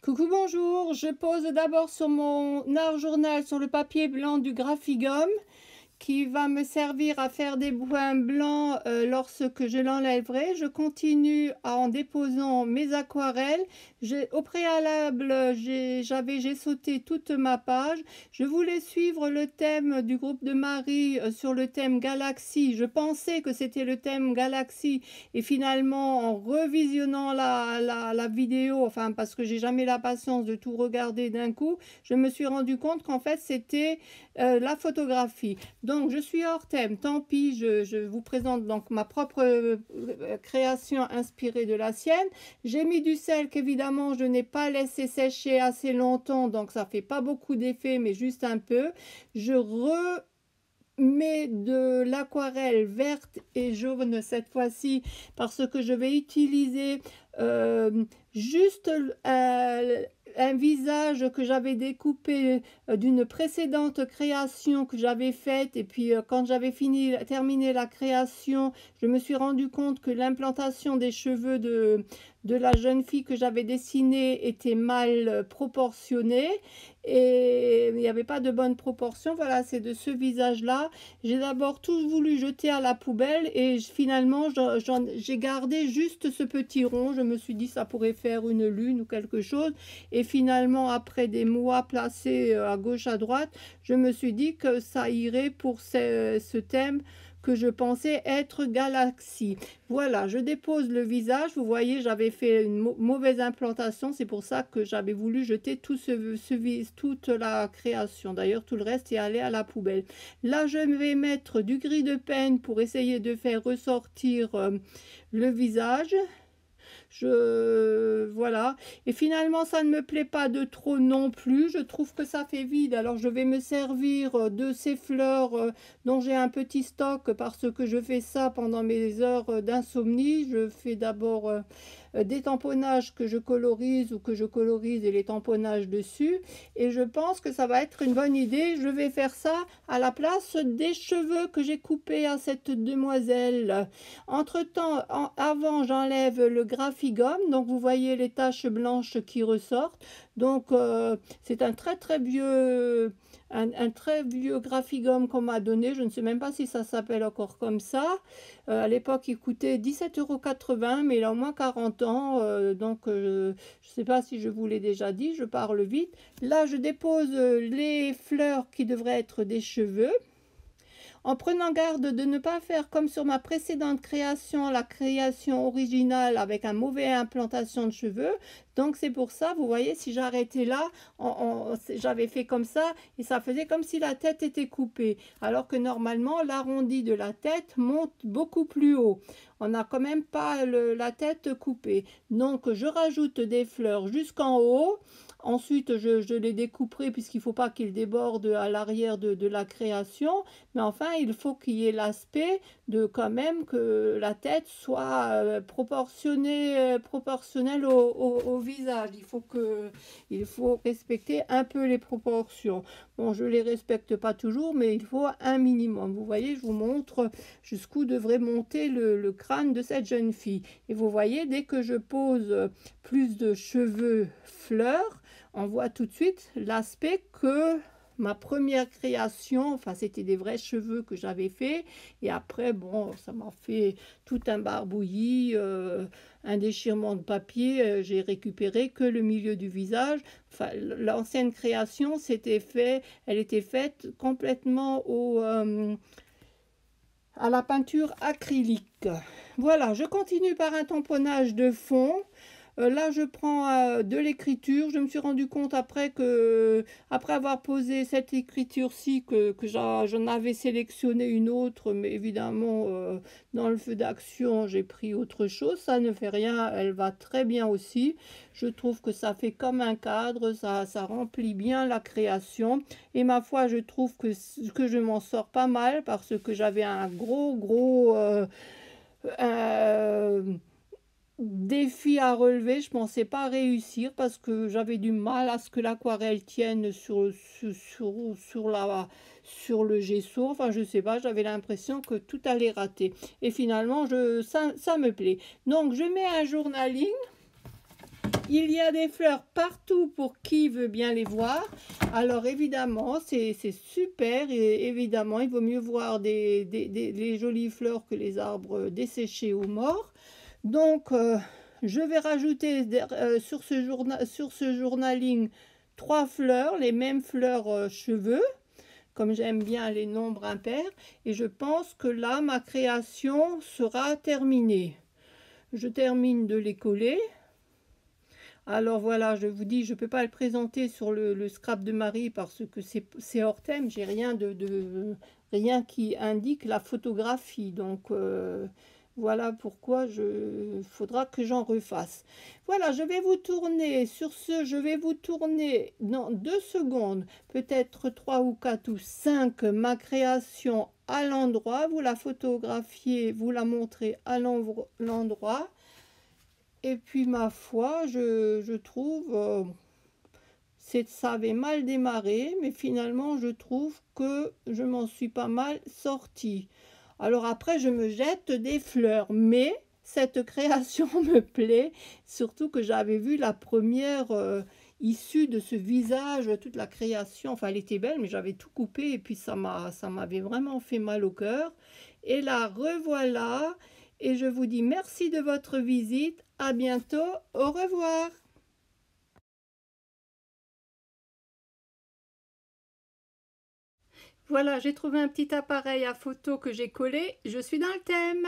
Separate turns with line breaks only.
Coucou, bonjour. Je pose d'abord sur mon art journal sur le papier blanc du Graphigum qui va me servir à faire des points blancs lorsque je l'enlèverai. Je continue en déposant mes aquarelles. Au préalable, j'ai sauté toute ma page. Je voulais suivre le thème du groupe de Marie sur le thème Galaxie. Je pensais que c'était le thème Galaxie et finalement en revisionnant la vidéo, enfin parce que j'ai jamais la patience de tout regarder d'un coup, je me suis rendu compte qu'en fait c'était la photographie. Donc je suis hors thème, tant pis, je vous présente donc ma propre création inspirée de la sienne. J'ai mis du sel qu'évidemment je n'ai pas laissé sécher assez longtemps, donc ça fait pas beaucoup d'effet, mais juste un peu. Je remets de l'aquarelle verte et jaune cette fois-ci parce que je vais utiliser juste un visage que j'avais découpé d'une précédente création que j'avais faite, et puis quand j'avais terminé la création, je me suis rendu compte que l'implantation des cheveux de la jeune fille que j'avais dessinée était mal proportionnée et il n'y avait pas de bonne proportion. Voilà, c'est de ce visage là. J'ai d'abord tout voulu jeter à la poubelle et finalement j'ai gardé juste ce petit rond. Je me suis dit ça pourrait faire une lune ou quelque chose, et finalement après des mois placés à gauche à droite, je me suis dit que ça irait pour ce thème que je pensais être Galaxie. Voilà, je dépose le visage. Vous voyez, j'avais fait une mauvaise implantation, c'est pour ça que j'avais voulu jeter toute la création. D'ailleurs, tout le reste est allé à la poubelle. Là, je vais mettre du gris de peigne pour essayer de faire ressortir le visage. Voilà, et finalement ça ne me plaît pas de trop non plus. Je trouve que ça fait vide, alors je vais me servir de ces fleurs dont j'ai un petit stock parce que je fais ça pendant mes heures d'insomnie. Je fais d'abord des tamponnages que je colorise ou que je colorise et les tamponnages dessus, et je pense que ça va être une bonne idée. Je vais faire ça à la place des cheveux que j'ai coupés à cette demoiselle. Entre temps, avant, j'enlève le Graphigum, donc vous voyez les taches blanches qui ressortent. Donc c'est un très vieux très vieux Graphigum qu'on m'a donné. Je ne sais même pas si ça s'appelle encore comme ça. À l'époque il coûtait 17,80 €, mais il a au moins 40 ans, donc je ne sais pas si je vous l'ai déjà dit, je parle vite. Là je dépose les fleurs qui devraient être des cheveux, en prenant garde de ne pas faire comme sur ma précédente création, la création originale avec un mauvais implantation de cheveux. Donc c'est pour ça, vous voyez, si j'arrêtais là, j'avais fait comme ça et ça faisait comme si la tête était coupée. Alors que normalement, l'arrondi de la tête monte beaucoup plus haut. On n'a quand même pas la tête coupée. Donc je rajoute des fleurs jusqu'en haut. Ensuite, je les découperai puisqu'il ne faut pas qu'ils débordent à l'arrière de la création. Mais enfin, il faut qu'il y ait l'aspect de quand même que la tête soit proportionnelle au visage. Il faut respecter un peu les proportions. Bon, je ne les respecte pas toujours, mais il faut un minimum. Vous voyez, je vous montre jusqu'où devrait monter le crâne de cette jeune fille. Et vous voyez, dès que je pose plus de cheveux fleurs, on voit tout de suite l'aspect que ma première création, enfin c'était des vrais cheveux que j'avais fait, et après bon, ça m'a fait tout un barbouillis, un déchirement de papier. J'ai récupéré que le milieu du visage. Enfin, l'ancienne création elle était faite complètement à la peinture acrylique. Voilà, je continue par un tamponnage de fond. Là, je prends de l'écriture. Je me suis rendu compte après avoir posé cette écriture-ci, que j'en avais sélectionné une autre, mais évidemment, dans le feu d'action, j'ai pris autre chose. Ça ne fait rien, elle va très bien aussi. Je trouve que ça fait comme un cadre, ça remplit bien la création. Et ma foi, je trouve que je m'en sors pas mal parce que j'avais un gros défi à relever. Je pensais pas réussir parce que j'avais du mal à ce que l'aquarelle tienne sur le gesso. Enfin, je sais pas, j'avais l'impression que tout allait rater. Et finalement, ça me plaît. Donc, je mets un journaling. Il y a des fleurs partout pour qui veut bien les voir. Alors évidemment, c'est super. Et évidemment, il vaut mieux voir les jolies fleurs que les arbres desséchés ou morts. Donc, je vais rajouter sur ce journaling 3 fleurs, les mêmes fleurs cheveux, comme j'aime bien les nombres impairs. Et je pense que là, ma création sera terminée. Je termine de les coller. Alors voilà, je vous dis, je ne peux pas le présenter sur le scrap de Marie parce que c'est hors thème. J'ai rien qui indique la photographie. Donc voilà pourquoi faudra que j'en refasse. Voilà, je vais vous tourner. Sur ce, je vais vous tourner dans 2 secondes, peut-être 3 ou 4 ou 5, ma création à l'endroit. Vous la photographiez, vous la montrez à l'endroit. Et puis ma foi, je trouve, ça avait mal démarré, mais finalement je trouve que je m'en suis pas mal sortie. Alors après je me jette des fleurs, mais cette création me plaît, surtout que j'avais vu la première issue de ce visage, toute la création, enfin elle était belle, mais j'avais tout coupé et puis ça m'avait vraiment fait mal au cœur. Et la revoilà. Et je vous dis merci de votre visite. À bientôt. Au revoir. Voilà, j'ai trouvé un petit appareil à photo que j'ai collé. Je suis dans le thème.